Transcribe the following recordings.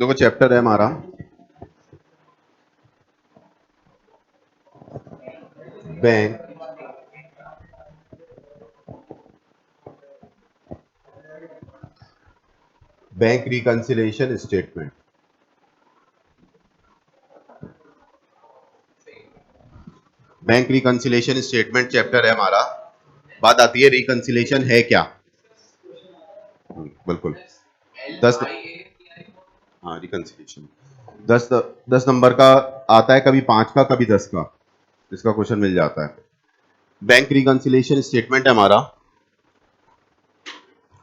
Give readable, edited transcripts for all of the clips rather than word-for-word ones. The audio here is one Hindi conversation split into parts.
देखो चैप्टर है हमारा bank bank reconciliation statement. Bank reconciliation statement chapter है हमारा। बात आती है रिकंसिलिएशन है क्या। बिल्कुल 10। हाँ रिकंसिलिएशन 10 नंबर का आता है, कभी 5 का कभी 10 का, इसका क्वेश्चन मिल जाता है। बैंक रिकंसिलिएशन स्टेटमेंट है हमारा।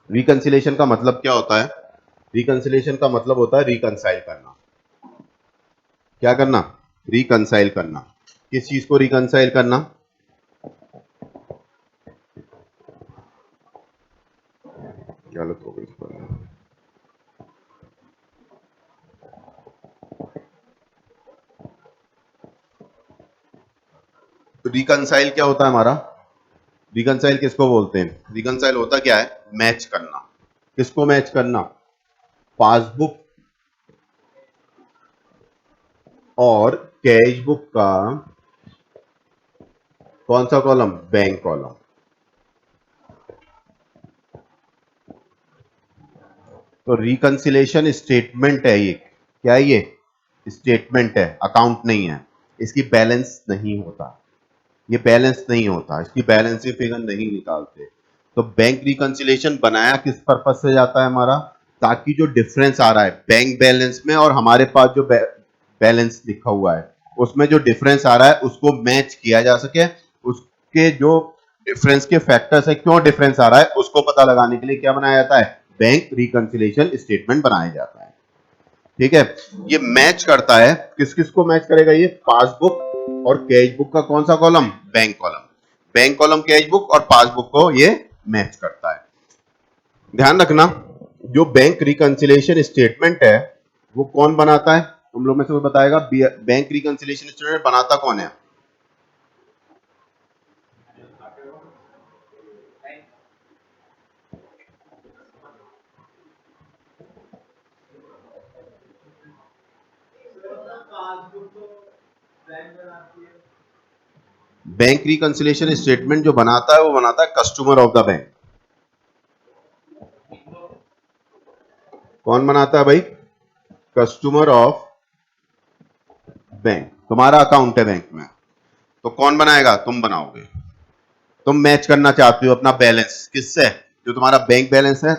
रिकंसिलिएशन का मतलब क्या होता है? रिकंसिलिएशन का मतलब होता है रिकंसाइल करना। क्या करना? रिकंसाइल करना। किस चीज को रिकंसाइल करना? गलत हो गई। रिकंसाइल क्या होता है हमारा? रिकंसाइल किसको बोलते हैं? रिकंसाइल होता क्या है? मैच करना। किसको मैच करना? पासबुक और कैश बुक का कौन सा कॉलम? Bank column. तो रिकंसिलिएशन स्टेटमेंट है ये। क्या है ये? स्टेटमेंट है, अकाउंट नहीं है। इसकी बैलेंस नहीं होता, ये बैलेंस नहीं होता, इसकी बैलेंस की फिगर नहीं निकालते। तो बैंक रिकंसिलिएशन बनाया किस पर्पज से जाता है हमारा? ताकि जो डिफरेंस आ रहा है बैंक बैलेंस में और हमारे पास जो बैलेंस लिखा हुआ है उसमें जो डिफरेंस आ रहा है उसको मैच किया जा सके। उसके जो डिफरेंस के फैक्टर्स है, क्यों डिफरेंस आ रहा है उसको पता लगाने के लिए क्या बनाया जाता है? बैंक रिकंसिलिएशन स्टेटमेंट बनाया जाता है। ठीक है, ये मैच करता है। किस किस को मैच करेगा ये? पासबुक और कैश बुक का कौन सा column? Bank column. Bank column cash book और पासबुक को ये मैच करता है। ध्यान रखना, जो बैंक रिकंसिलिएशन स्टेटमेंट है वो कौन बनाता है? तुम लोग में से कोई बताएगा बैंक रिकंसिलिएशन स्टेटमेंट बनाता कौन है? बैंक रिकंसिलिएशन स्टेटमेंट जो बनाता है वो बनाता है कस्टमर ऑफ द बैंक। कौन बनाता है भाई? Customer of bank. तुम्हारा अकाउंट है बैंक में, तो कौन बनाएगा? तुम बनाओगे। तुम मैच करना चाहते हो अपना बैलेंस किससे? जो तुम्हारा बैंक बैलेंस है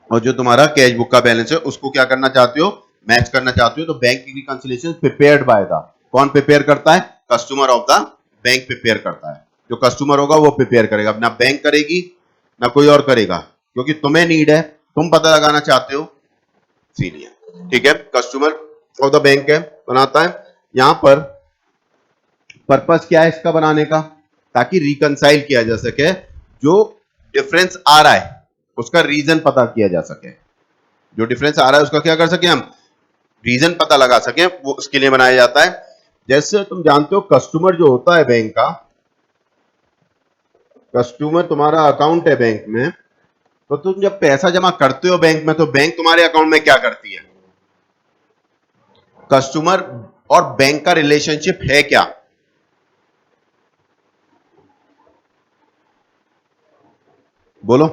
और जो तुम्हारा कैश बुक का बैलेंस है उसको क्या करना चाहते हो? मैच करना चाहते हो। तो bank reconciliation prepared by the, कौन प्रिपेयर करता है? Customer of the bank prepare करता है। जो कस्टमर होगा वो प्रिपेयर करेगा, ना बैंक करेगी ना कोई और करेगा, क्योंकि तुम्हें नीड है, तुम पता लगाना चाहते हो, इसीलिए। ठीक है, कस्टमर ऑफ द बैंक है, बनाता है। यहां पर पर्पस क्या है इसका बनाने का? ताकि रिकंसाइल किया जा सके, जो डिफरेंस आ रहा है उसका रीजन पता किया जा सके। जो डिफरेंस आ रहा है उसका क्या कर सके हम? रीजन पता लगा सके, वो उसके लिए बनाया जाता है। जैसे तुम जानते हो कस्टमर जो होता है बैंक का, कस्टमर तुम्हारा अकाउंट है बैंक में, तो तुम जब पैसा जमा करते हो बैंक में तो बैंक तुम्हारे अकाउंट में क्या करती है? कस्टमर और बैंक का रिलेशनशिप है क्या? बोलो।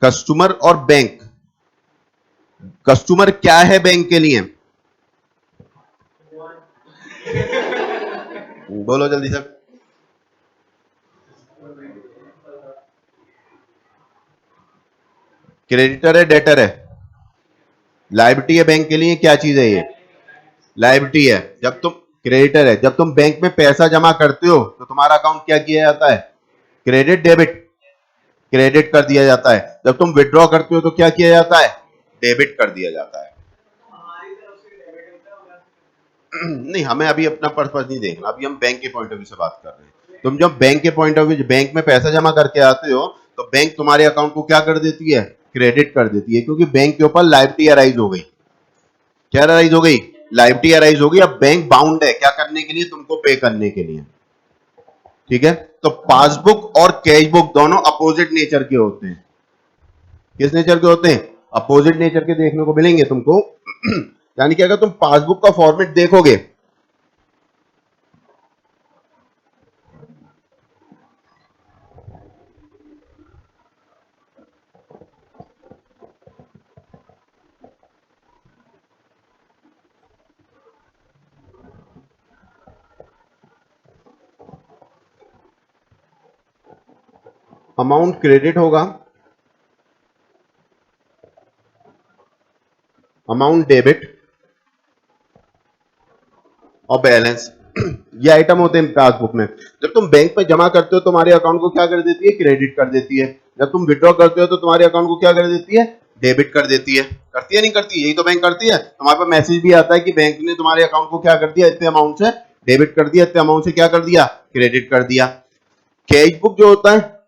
कस्टमर और बैंक, कस्टमर क्या है बैंक के लिए? बोलो जल्दी से। क्रेडिटर है, डेटर है? लायबिलिटी है बैंक के लिए, क्या चीज है ये? लायबिलिटी है। जब तुम क्रेडिटर है, जब तुम बैंक में पैसा जमा करते हो तो तुम्हारा अकाउंट क्या किया जाता है? Credit debit? क्रेडिट कर दिया जाता है। जब तुम विड्रॉ करते हो तो क्या किया जाता है? डेबिट कर दिया जाता है। नहीं, हमें अभी अपना पर्पस नहीं देखना, अभी हम बैंक के पॉइंट ऑफ व्यू से बात कर रहे हैं। तुम जब बैंक के पॉइंट ऑफ व्यू, बैंक में पैसा जमा करके आते हो तो बैंक तुम्हारे अकाउंट को क्या कर देती है? क्रेडिट कर देती है, क्योंकि बैंक के ऊपर लायबिलिटी अराइज हो गई। क्या अराइज हो गई? लायबिलिटी अराइज हो गई। अब बैंक बाउंड है क्या करने के लिए? तुमको पे करने के लिए। ठीक है, तो पासबुक और कैश बुक दोनों अपोजिट नेचर के होते हैं। किस नेचर के होते हैं? अपोजिट नेचर के देखने को मिलेंगे तुमको। यानी कि अगर तुम पासबुक का फॉर्मेट देखोगे, अमाउंट क्रेडिट होगा, अमाउंट डेबिट और बैलेंस। ये आइटम होते हैं पासबुक में। जब तुम बैंक में जमा करते हो तुम्हारे अकाउंट को क्या कर देती है? क्रेडिट कर देती है। जब तुम विड्रॉ करते हो तो तुम्हारे अकाउंट को क्या कर देती है? डेबिट कर देती है। करती है नहीं करती? यही तो बैंक करती है। तुम्हारे पास मैसेज भी आता है कि बैंक ने तुम्हारे अकाउंट को क्या कर दिया? इतने अमाउंट से डेबिट कर दिया, इतने अमाउंट से क्या कर दिया? क्रेडिट कर दिया। कैश बुक जो होता है,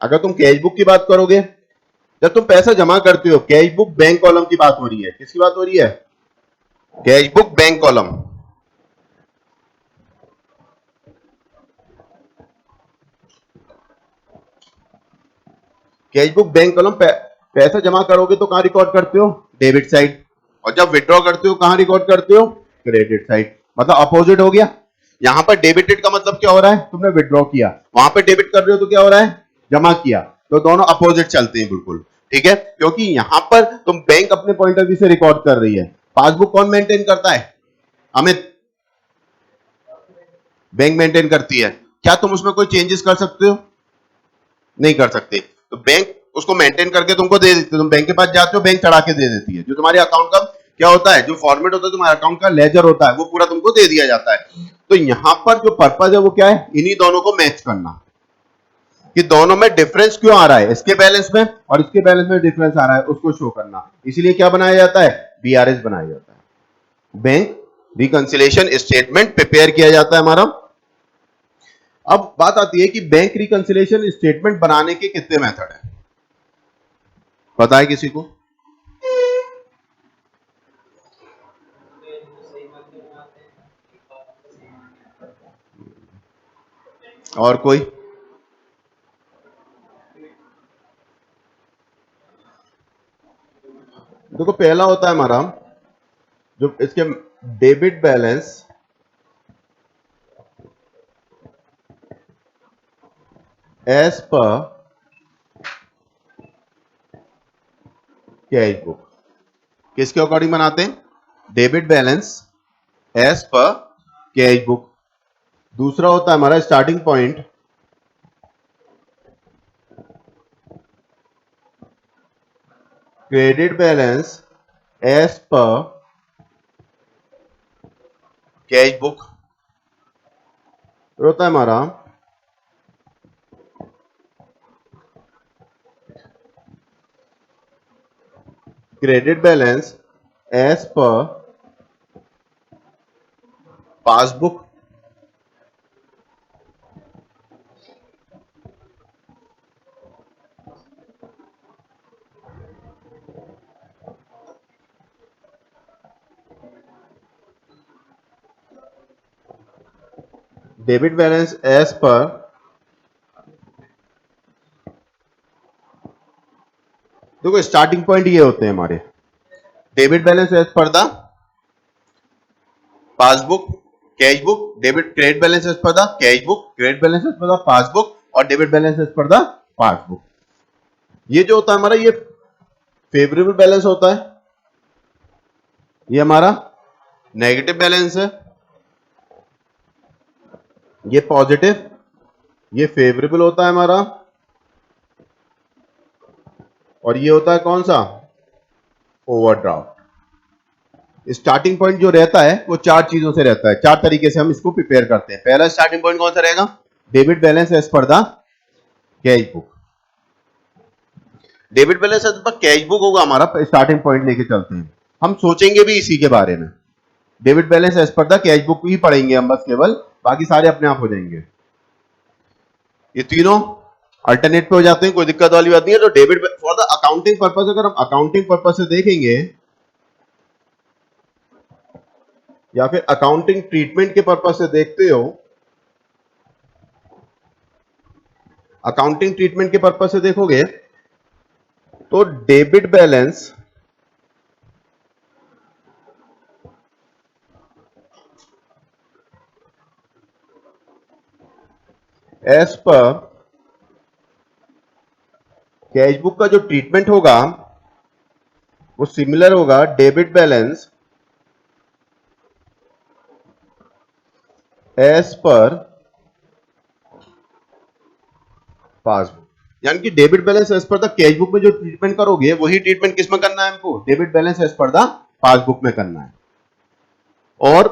अगर तुम कैश बुक की बात करोगे, जब तुम पैसा जमा करते हो, कैश बुक बैंक कॉलम की बात हो रही है। किसकी बात हो रही है? Cash book bank column. Cash book bank column. पैसा जमा करोगे तो कहां रिकॉर्ड करते हो? Debit side. और जब विड्रॉ करते हो कहां रिकॉर्ड करते हो? Credit side. मतलब अपोजिट हो गया। यहां पर डेबिटेड का मतलब क्या हो रहा है? तुमने विड्रॉ किया, वहां पर डेबिट कर रहे हो तो क्या हो रहा है? जमा किया। तो दोनों अपोजिट चलते हैं बिल्कुल। ठीक है, क्योंकि यहां पर तुम बैंक अपने पॉइंट ऑफ व्यू से रिकॉर्ड कर रही है। पासबुक कौन मेंटेन करता है? अमित, बैंक मेंटेन करती है। क्या तुम उसमें कोई चेंजेस कर सकते हो? नहीं कर सकते। तो बैंक उसको मेंटेन करके तुमको दे देती है। तुम बैंक के पास जाते हो, बैंक चढ़ा के दे देती है। जो तुम्हारे अकाउंट का क्या होता है, जो फॉर्मेट होता है तुम्हारे अकाउंट का, लेजर होता है, वो पूरा तुमको दे दिया जाता है। तो यहां पर जो पर्पज है वो क्या है? इन्हीं दोनों को मैच करना, कि दोनों में डिफरेंस क्यों आ रहा है, इसके बैलेंस में और इसके बैलेंस में डिफरेंस आ रहा है, उसको शो करना। इसलिए क्या बनाया जाता है? बीआरएस बनाया जाता है, बैंक रिकंसिलिएशन स्टेटमेंट प्रिपेयर किया जाता है हमारा। अब बात आती है कि बैंक रिकंसिलिएशन स्टेटमेंट बनाने के कितने मेथड है? पता है किसी को? और कोई? देखो, पहला होता है हमारा जो इसके debit balance as per cash book. किसके अकॉर्डिंग बनाते हैं? Debit balance as per cash book. दूसरा होता है हमारा starting point credit balance as per cash book. होता है हमारा credit balance as per passbook. Debit balance as per, देखो स्टार्टिंग पॉइंट ये होते हैं हमारे, debit balance as per the passbook, cash book, debit credit balance as per the cash book, credit balance as per the passbook और debit balance as per the passbook. ये जो होता है हमारा, ये फेवरेबल बैलेंस होता है, ये हमारा नेगेटिव बैलेंस है, ये पॉजिटिव, ये फेवरेबल होता है हमारा, और ये होता है कौन सा? ओवरड्राफ्ट। स्टार्टिंग पॉइंट जो रहता है वो चार चीजों से रहता है, चार तरीके से हम इसको प्रिपेयर करते हैं। पहला स्टार्टिंग पॉइंट कौन सा रहेगा? Debit balance as per the cash book. Debit balance as per cash book होगा हमारा स्टार्टिंग पॉइंट लेके चलते हैं। हम सोचेंगे भी इसी के बारे में। Debit balance as per the cash book ही पढ़ेंगे हम बस, केवल बाकी सारे अपने आप हो जाएंगे। ये तीनों अल्टरनेट पे हो जाते हैं, कोई दिक्कत वाली बात नहीं है। तो debit for the accounting purpose, अगर हम अकाउंटिंग पर्पस से देखेंगे या फिर अकाउंटिंग ट्रीटमेंट के पर्पस से देखते हो, अकाउंटिंग ट्रीटमेंट के पर्पस से देखोगे तो debit balance as per cash book का जो ट्रीटमेंट होगा वो सिमिलर होगा debit balance as per passbook. यानी कि debit balance as per the cash book में जो ट्रीटमेंट करोगे वही ट्रीटमेंट किस में करना है हमको, debit balance as per the passbook में करना है। और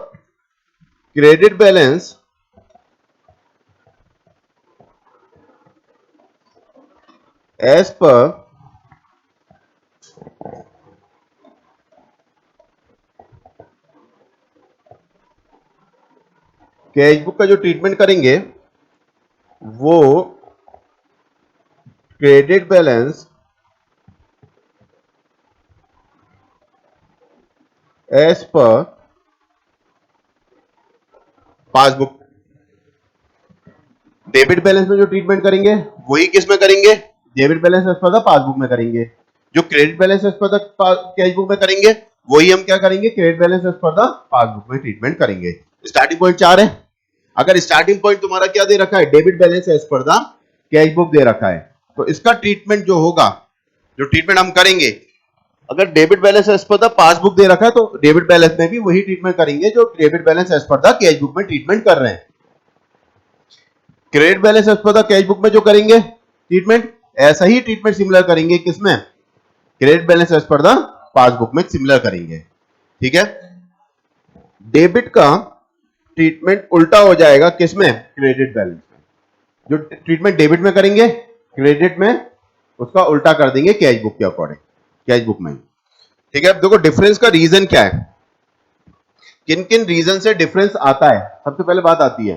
credit balance as per cash book का जो ट्रीटमेंट करेंगे वो credit balance as per passbook. Debit balance में जो ट्रीटमेंट करेंगे वही किस में करेंगे, debit balance as per the passbook में करेंगे। जो credit balance as per the cash book में करेंगे वही हम क्या करेंगे, credit balance as per the passbook में ट्रीटमेंट करेंगे। स्टार्टिंग पॉइंट 4 है। अगर स्टार्टिंग पॉइंट तुम्हारा क्या दे रखा है, debit balance as per the cash book दे रखा है, तो इसका ट्रीटमेंट जो होगा, जो ट्रीटमेंट हम करेंगे, अगर debit balance as per the passbook दे रखा है तो डेबिट बैलेंस में भी वही ट्रीटमेंट करेंगे जो debit balance as per the cash book में ट्रीटमेंट कर रहे हैं। Credit balance as per the cash book में जो करेंगे ट्रीटमेंट, ऐसा ही ट्रीटमेंट सिमिलर करेंगे किसमें, credit balance as per the passbook में सिमिलर करेंगे। ठीक है। डेबिट का ट्रीटमेंट उल्टा हो जाएगा किसमें, क्रेडिट बैलेंस में। जो ट्रीटमेंट डेबिट में करेंगे क्रेडिट में उसका उल्टा कर देंगे कैश बुक के अकॉर्डिंग, कैश बुक में। ठीक है। देखो डिफरेंस का रीजन क्या है, किन किन रीजन से डिफरेंस आता है। सबसे पहले बात आती है,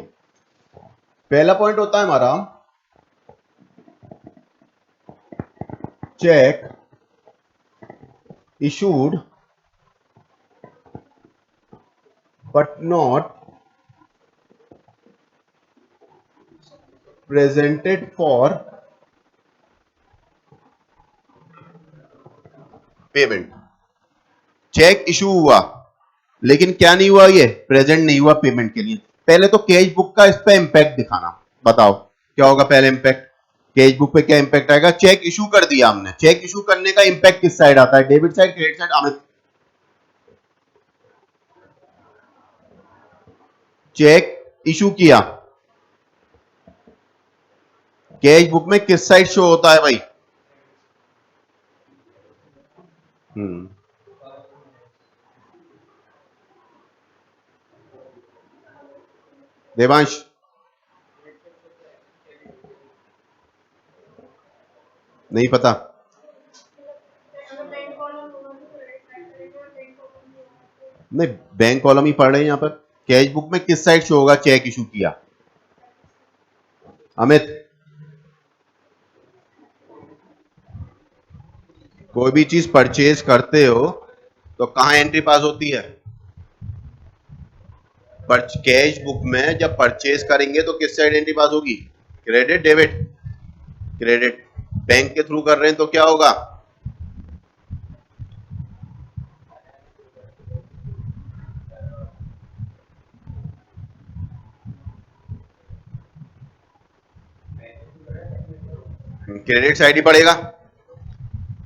पहला पॉइंट होता है हमारा cheque issued but not presented for payment. Cheque issue हुआ लेकिन क्या नहीं हुआ, ये प्रेजेंट नहीं हुआ पेमेंट के लिए। पहले तो कैश बुक का इस पे इंपैक्ट दिखाना, बताओ क्या होगा पहले इंपैक्ट, कैश बुक पे क्या इंपैक्ट आएगा। चेक इशू कर दिया हमने, चेक इशू करने का इंपैक्ट किस साइड आता है, debit side credit side, Amit. Cheque issue किया, कैश बुक में किस साइड शो होता है भाई, हम्म, देवांश नहीं पता, नहीं बैंक कॉलम ही पढ़ रहे हैं यहाँ पर। कैश बुक में किस साइड शो होगा चेक इशू किया, अमित। कोई भी चीज परचेज करते हो तो कहां एंट्री पास होती है, पर कैश बुक में जब परचेज करेंगे तो किस साइड एंट्री पास होगी, क्रेडिट डेबिट, क्रेडिट। बैंक के थ्रू कर रहे हैं तो क्या होगा, क्रेडिट साइड ही पड़ेगा।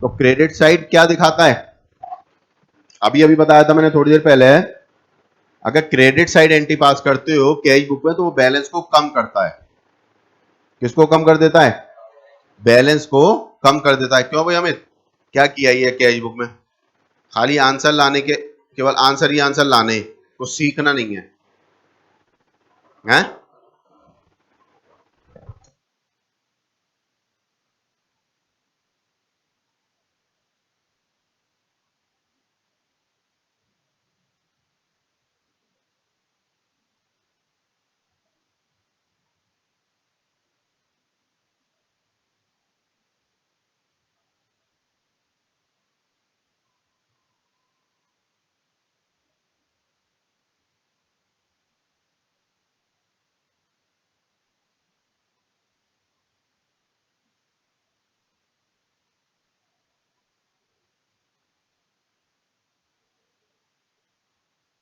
तो क्रेडिट साइड क्या दिखाता है, अभी अभी बताया था मैंने थोड़ी देर पहले, अगर क्रेडिट साइड एंट्री पास करते हो कैश बुक में तो वो बैलेंस को कम करता है। किसको कम कर देता है, बैलेंस को कम कर देता है। क्यों भाई अमित, क्या किया ये कैश बुक में, खाली आंसर लाने के, केवल आंसर ही आंसर लाने, कुछ सीखना नहीं है, हैं?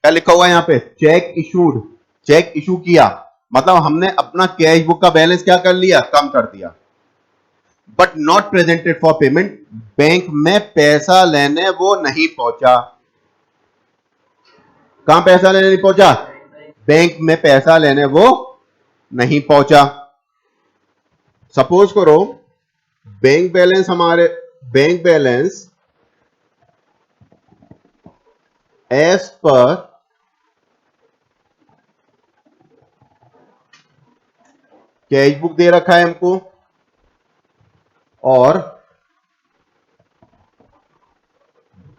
क्या लिखा हुआ है यहाँ पे? चेक इशूड, चेक इशू किया, मतलब हमने अपना कैश बुक का बैलेंस क्या कर लिया? कम कर दिया। But not presented for payment, bank में पैसा लेने वो नहीं पहुंचा। कहां पैसा लेने नहीं पहुंचा? बैंक में पैसा लेने वो नहीं पहुंचा। सपोज करो बैंक बैलेंस हमारे, bank balance as per cash book दे रखा है हमको, और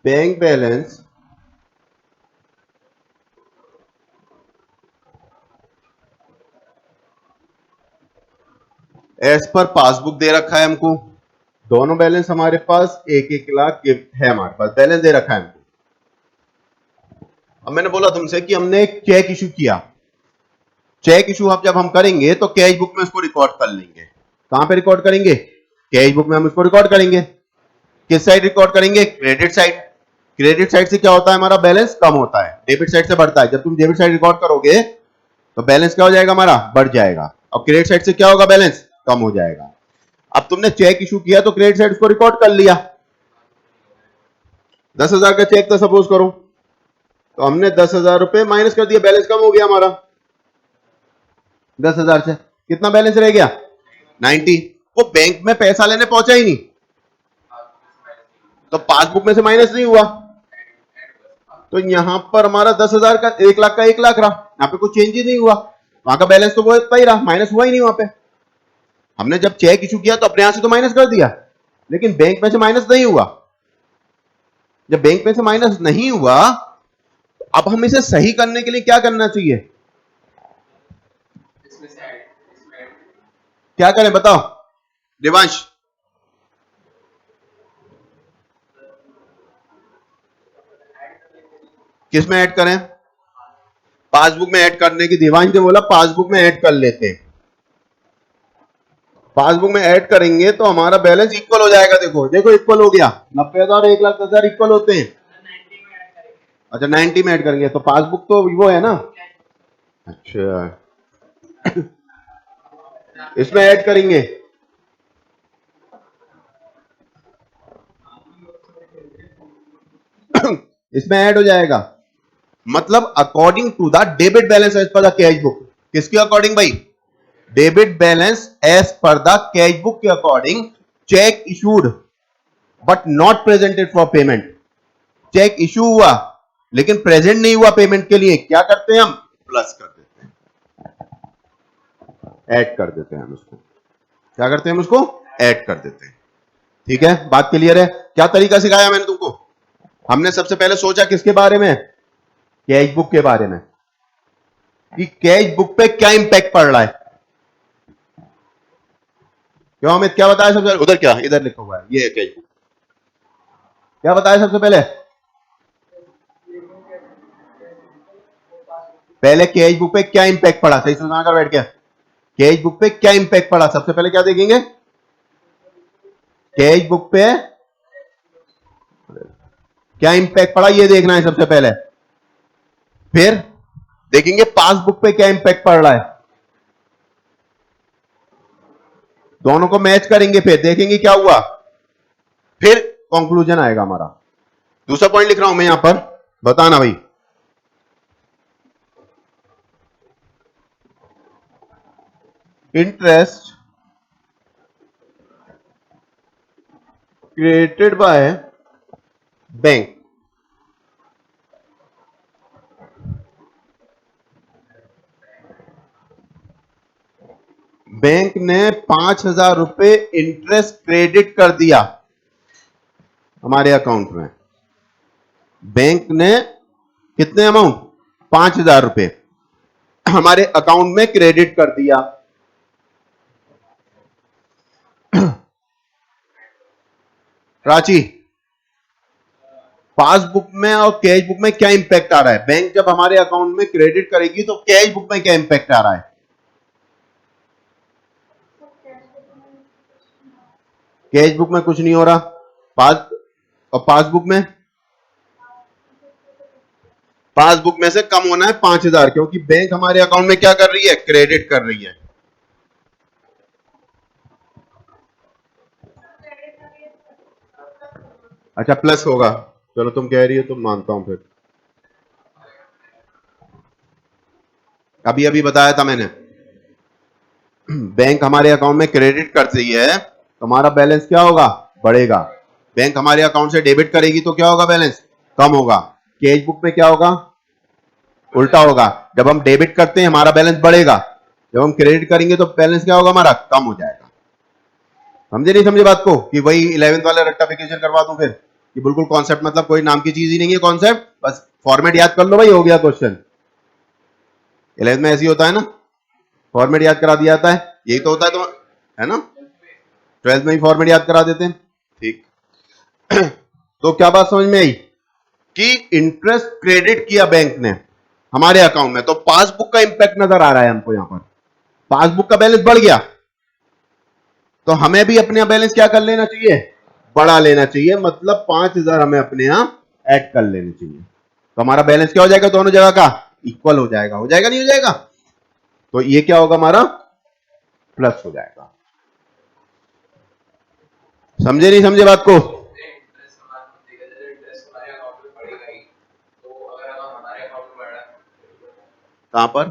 bank balance as per passbook दे रखा है हमको। दोनों बैलेंस हमारे पास 1-1 लाख है, हमारे पास बैलेंस दे रखा है हमको। अब मैंने बोला तुमसे कि हमने एक चेक इशू किया, चेक इशू अब जब हम करेंगे तो कैश बुक में उसको रिकॉर्ड कर लेंगे। कहां पे रिकॉर्ड करेंगे? कैश बुक में हम उसको रिकॉर्ड करेंगे। किस साइड रिकॉर्ड करेंगे? Credit side. क्रेडिट साइड से क्या होता है? हमारा बैलेंस कम होता है, डेबिट साइड से बढ़ता है। जब तुम डेबिट साइड रिकॉर्ड करोगे तो बैलेंस क्या हो जाएगा? हमारा बढ़ जाएगा। और क्रेडिट साइड से क्या होगा? बैलेंस कम हो जाएगा। अब तुमने चेक इशू किया तो क्रेडिट साइड उसको रिकॉर्ड कर लिया। 10,000 का चेक था सपोज करो, तो हमने 10,000 रुपए माइनस कर दिया, बैलेंस कम हो गया हमारा। 10,000 से कितना बैलेंस रह गया? 90। वो बैंक में पैसा लेने पहुंचा ही नहीं, तो पासबुक में से माइनस नहीं हुआ। तो यहां पर हमारा 10,000 का 1 लाख का 1 लाख रहा, यहां पे कुछ चेंज ही नहीं हुआ। वहां का बैलेंस तो वो इतना ही रहा, माइनस हुआ ही नहीं वहां पे। हमने जब चेक इशू किया तो अपने यहां से तो माइनस कर दिया, लेकिन बैंक में से माइनस नहीं हुआ। जब बैंक में से माइनस नहीं हुआ, अब हम इसे सही करने के लिए क्या करना चाहिए? क्या करें बताओ देवांश? किस में ऐड करें? पासबुक में ऐड करने की देवांश ने बोला पासबुक में ऐड कर लेते हैं। पासबुक में ऐड करेंगे तो हमारा बैलेंस इक्वल हो जाएगा। देखो देखो इक्वल हो गया, 90,000 1,10,000 इक्वल होते हैं। अच्छा 90 में ऐड करेंगे तो पासबुक तो वो है ना। अच्छा इसमें ऐड करेंगे, इसमें ऐड हो जाएगा। मतलब according to the debit balance as per the cash book. किसके अकॉर्डिंग भाई? Debit balance as per the cash book के according cheque issued but not presented for payment. Cheque issue हुआ लेकिन प्रेजेंट नहीं हुआ पेमेंट के लिए। क्या करते हैं हम? प्लस कर देते हैं, ऐड कर देते हैं हम उसको। क्या करते हैं हम उसको? ऐड कर देते हैं। ठीक है, बात क्लियर है? क्या तरीका सिखाया मैंने तुमको? हमने सबसे पहले सोचा किसके बारे में? कैश बुक के बारे में, कि कैश बुक पे क्या इंपैक्ट पड़ रहा है। क्यों अमित, क्या बताया सबसे पहले? उधर क्या इधर लिखा हुआ है, ये है कैश बुक। क्या बताया सबसे पहले? पहले कैश बुक पे क्या इंपैक्ट पड़ा, सही सुना कर बैठ गया। कैश बुक पे क्या इंपैक्ट पड़ा, सबसे पहले क्या देखेंगे? कैश बुक पे क्या इंपैक्ट पड़ा ये देखना है सबसे पहले। फिर देखेंगे पासबुक पे क्या इंपैक्ट पड़ रहा है, दोनों को मैच करेंगे, फिर देखेंगे क्या हुआ, फिर कंक्लूजन आएगा हमारा। दूसरा पॉइंट लिख रहा हूं मैं यहां पर, बताना भाई। Interest created by bank, bank ने 5,000 रुपए इंटरेस्ट क्रेडिट कर दिया हमारे अकाउंट में। बैंक ने कितने अमाउंट? 5,000 रुपए हमारे अकाउंट में क्रेडिट कर दिया। प्राची, पासबुक में और कैश बुक में क्या इंपैक्ट आ रहा है? बैंक जब हमारे अकाउंट में क्रेडिट करेगी तो कैश बुक में क्या इंपैक्ट आ रहा है? कैश बुक में कुछ नहीं हो रहा, पास और पासबुक में पासबुक में से कम होना है 5,000, क्योंकि बैंक हमारे अकाउंट में क्या कर रही है, क्रेडिट कर रही है। अच्छा प्लस होगा, चलो तुम कह रही हो तो मानता हूं फिर। अभी अभी बताया था मैंने, बैंक हमारे अकाउंट में क्रेडिट करती है तो हमारा बैलेंस क्या होगा, बढ़ेगा। बैंक हमारे अकाउंट से डेबिट करेगी तो क्या होगा, बैलेंस कम होगा। कैश बुक में क्या होगा, उल्टा होगा। जब हम डेबिट करते हैं हमारा बैलेंस बढ़ेगा, जब हम क्रेडिट करेंगे तो बैलेंस क्या होगा, हमारा कम हो जाएगा। समझे नहीं समझे बात को, कि वही 11th वाला रेक्टिफिकेशन करवा दूं फिर, कि बिल्कुल कॉन्सेप्ट मतलब कोई नाम की चीज ही नहीं है कॉन्सेप्ट, बस फॉर्मेट याद कर लो भाई, हो गया क्वेश्चन। 11th में ऐसे ही होता है ना, फॉर्मेट याद करा दिया जाता है, यही तो होता है, तो है ना, 12th में ही फॉर्मेट याद करा देते हैं। ठीक। तो क्या बात समझ में आई, कि इंटरेस्ट क्रेडिट किया बैंक ने हमारे अकाउंट में, तो पासबुक का इंपैक्ट नजर आ रहा है हमको, यहां पर पासबुक का बैलेंस बढ़ गया, तो हमें भी अपने बैलेंस क्या कर लेना चाहिए, बढ़ा लेना चाहिए, मतलब 5,000 हमें अपने यहां ऐड कर लेने चाहिए, तो हमारा बैलेंस क्या हो जाएगा, दोनों जगह का इक्वल हो जाएगा, हो जाएगा नहीं हो जाएगा, तो ये क्या होगा, हमारा प्लस हो जाएगा। समझे नहीं समझे बात को, कहां पर,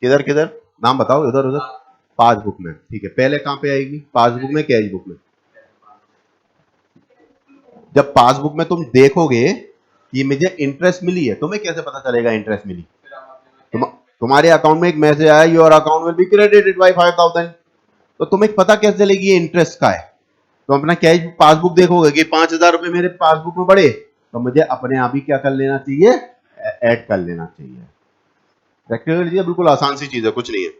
किधर किधर, नाम बताओ, इधर उधर, पासबुक में, ठीक है, पहले कहां पे आएगी, पासबुक में, कैश बुक में। जब पासबुक में तुम देखोगे कि मुझे इंटरेस्ट मिली है, तुम्हें कैसे पता चलेगा इंटरेस्ट मिली, तुम्हारे अकाउंट में एक मैसेज आया, your account will be credited bye 5,000, तो तुम्हें पता कैसे चलेगी ये इंटरेस्ट का है, तो अपना कैश पासबुक देखोगे कि 5,000 रुपए मेरे पासबुक में बढ़े, तो मुझे अपने आप ही क्या कर लेना चाहिए, ऐड कर लेना चाहिए। प्रैक्टिकल चीज है, बिल्कुल आसान सी चीज है, कुछ नहीं है।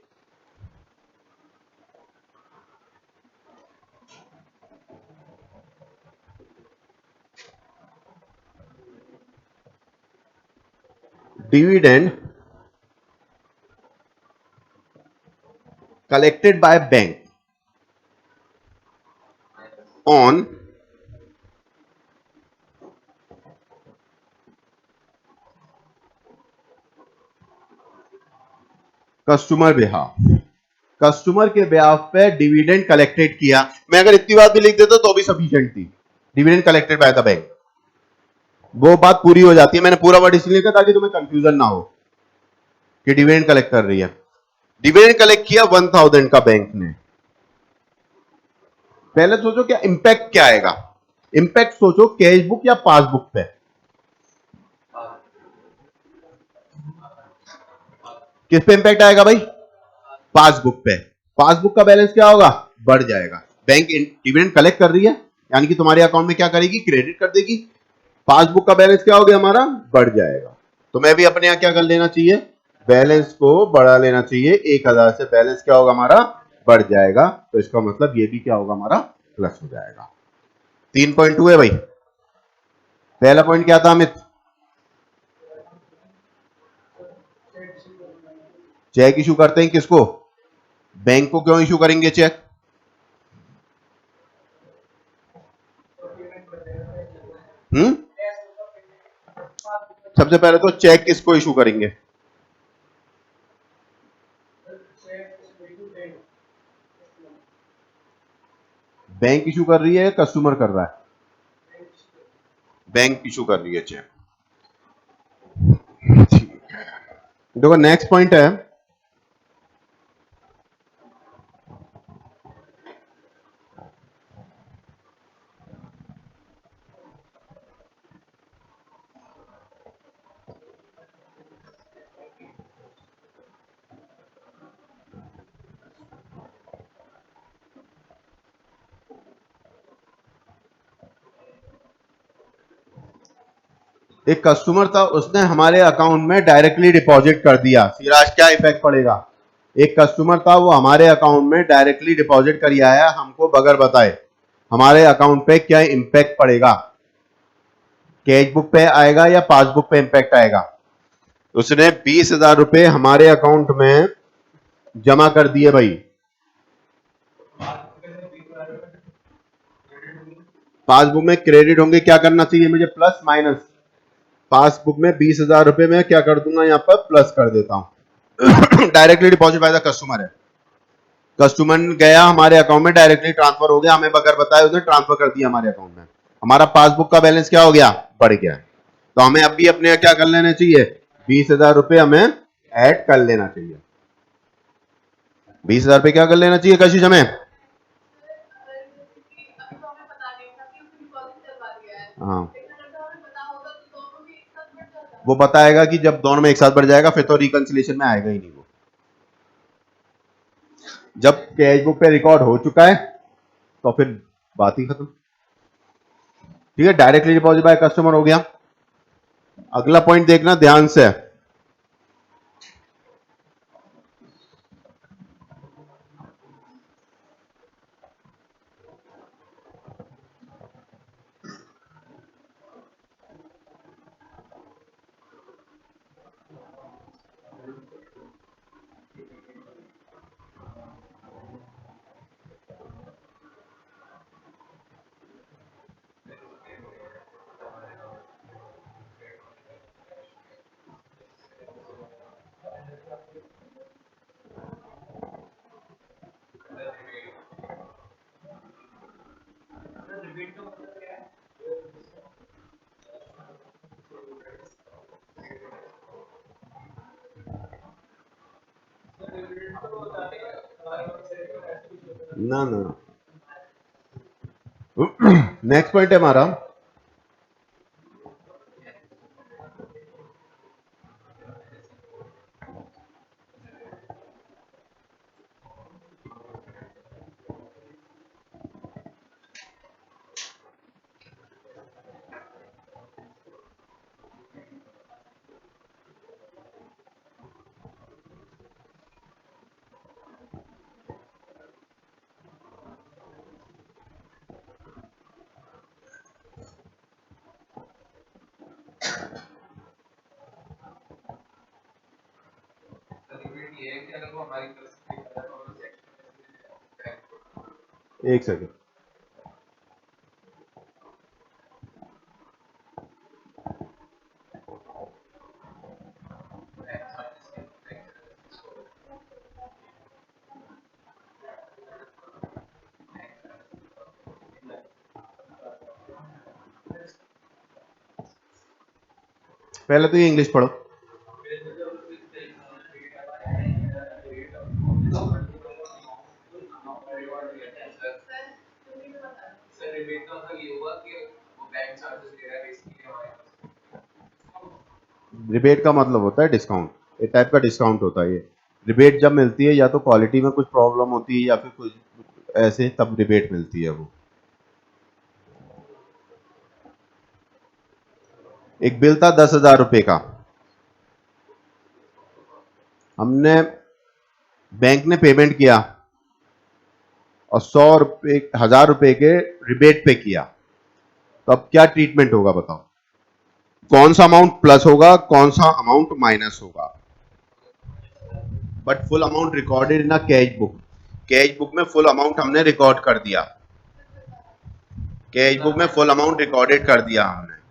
Dividend collected by bank on customer behalf, customer के बिहाफ पे डिविडेंड कलेक्टेड किया, मैं अगर इतनी बात भी लिख देता तो भी सफिशिएंट थी, dividend collected by the bank, वो बात पूरी हो जाती है। मैंने पूरा वर्ड इसलिए लिखा ताकि तुम्हें कंफ्यूजन ना हो कि डिविडेंड कलेक्ट कर रही है। डिविडेंड कलेक्ट किया 1,000 का बैंक ने, पहले सोचो क्या इंपैक्ट क्या आएगा, इंपैक्ट सोचो कैश बुक या पासबुक पे, किस पे इंपैक्ट आएगा भाई, पासबुक पे, पासबुक का बैलेंस क्या होगा, बढ़ जाएगा। बैंक डिविडेंड कलेक्ट कर रही है, यानी कि तुम्हारे अकाउंट में क्या करेगी, क्रेडिट कर देगी, पासबुक का बैलेंस क्या हो गया, हमारा बढ़ जाएगा। तो मैं भी अपने यहां क्या कर लेना चाहिए, बैलेंस को बढ़ा लेना चाहिए, 1,000 से बैलेंस क्या होगा, हमारा बढ़ जाएगा, तो इसका मतलब ये भी क्या होगा, हमारा प्लस हो जाएगा। 3.2 है भाई, पहला पॉइंट क्या था अमित, चेक इशू करते हैं किसको, बैंक को क्यों इशू करेंगे चेक, हम्म, सबसे पहले तो चेक किसको इशू करेंगे, बैंक इशू कर रही है, कस्टमर कर रहा है, बैंक इशू कर रही है चेक। देखो नेक्स्ट पॉइंट है, एक कस्टमर था, उसने हमारे अकाउंट में डायरेक्टली डिपॉजिट कर दिया, सिराज क्या इफेक्ट पड़ेगा, एक कस्टमर था वो हमारे अकाउंट में डायरेक्टली डिपॉजिट कर आया, हमको बगैर बताए हमारे अकाउंट पे क्या इंपैक्ट पड़ेगा, कैश बुक पे आएगा या पासबुक पे इंपैक्ट आएगा। उसने 20,000 रुपए हमारे अकाउंट में जमा कर दिए भाई, पासबुक में क्रेडिट होंगे, क्या करना चाहिए मुझे, प्लस माइनस। पासबुक में 20,000 रुपए में क्या कर दूंगा, यहाँ पर प्लस कर देता हूं। Directly deposit by the customer है, कस्टमर गया हमारे अकाउंट में, डायरेक्टली ट्रांसफर हो गया, हमें बगैर बताए उसने ट्रांसफर कर दिया हमारे अकाउंट में। हमारा पासबुक का बैलेंस क्या हो गया, बढ़ गया। तो हमें अभी अपने क्या कर लेना चाहिए, 20,000 रुपए हमें ऐड कर लेना चाहिए। 20,000 रुपए क्या कर लेना चाहिए कशिश हमें। हाँ, वो बताएगा कि जब दोनों में एक साथ बढ़ जाएगा फिर तो रिकंसिलेशन में आएगा ही नहीं वो। जब कैश बुक पे रिकॉर्ड हो चुका है तो फिर बात ही खत्म। ठीक है, डायरेक्टली डिपॉजिट बाय कस्टमर हो गया। अगला पॉइंट देखना ध्यान से, ना ना नेक्स्ट पॉइंट है हमारा, एक सेकंड, पहले तो ये इंग्लिश पढ़ो। रिबेट का मतलब होता है डिस्काउंट, एक टाइप का डिस्काउंट होता है ये। रिबेट जब मिलती है या तो क्वालिटी में कुछ प्रॉब्लम होती है या फिर कुछ ऐसे, तब रिबेट मिलती है वो। एक बिल था 10,000 रुपए का, हमने बैंक ने पेमेंट किया और 100 रुपए 1,000 रुपए के रिबेट पे किया, तो अब क्या ट्रीटमेंट होगा बताओ, कौन सा अमाउंट प्लस होगा, कौन सा अमाउंट माइनस होगा। But full amount recorded in a cash book, cash book में फुल अमाउंट हमने रिकॉर्ड कर दिया, कैश बुक में फुल अमाउंट रिकॉर्डेड कर दिया हमने।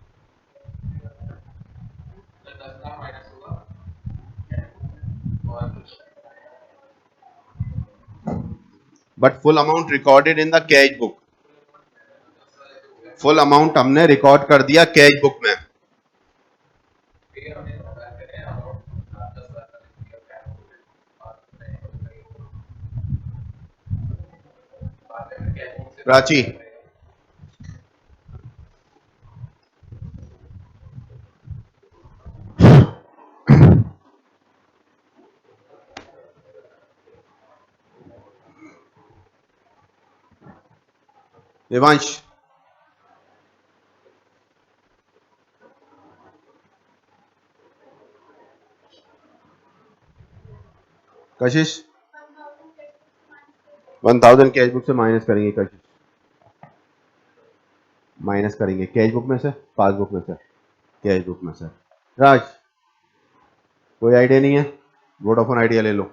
But full amount recorded in the cash book, full amount हमने रिकॉर्ड कर दिया कैश बुक में। प्राची, देवांश, कशिश, 1,000 कैश बुक से माइनस करेंगे कशिश, माइनस करेंगे कैश बुक में से, पासबुक में से, कैश बुक में से। राज, कोई आइडिया नहीं है, वोडाफोन आइडिया ले लो।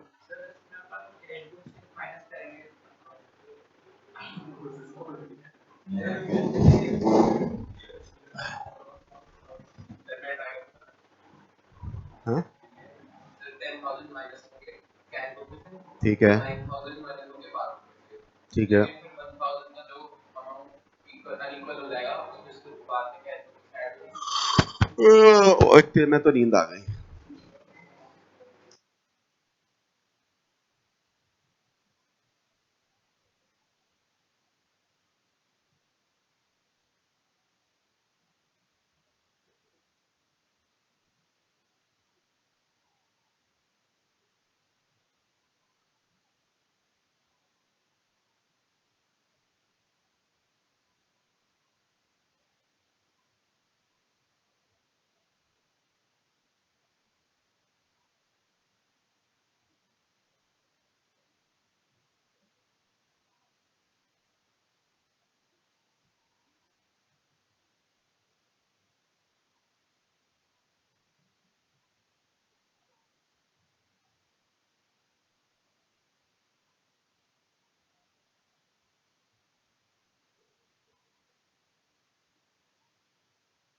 ठीक है, ठीक है। मैं तो नींद आ गई।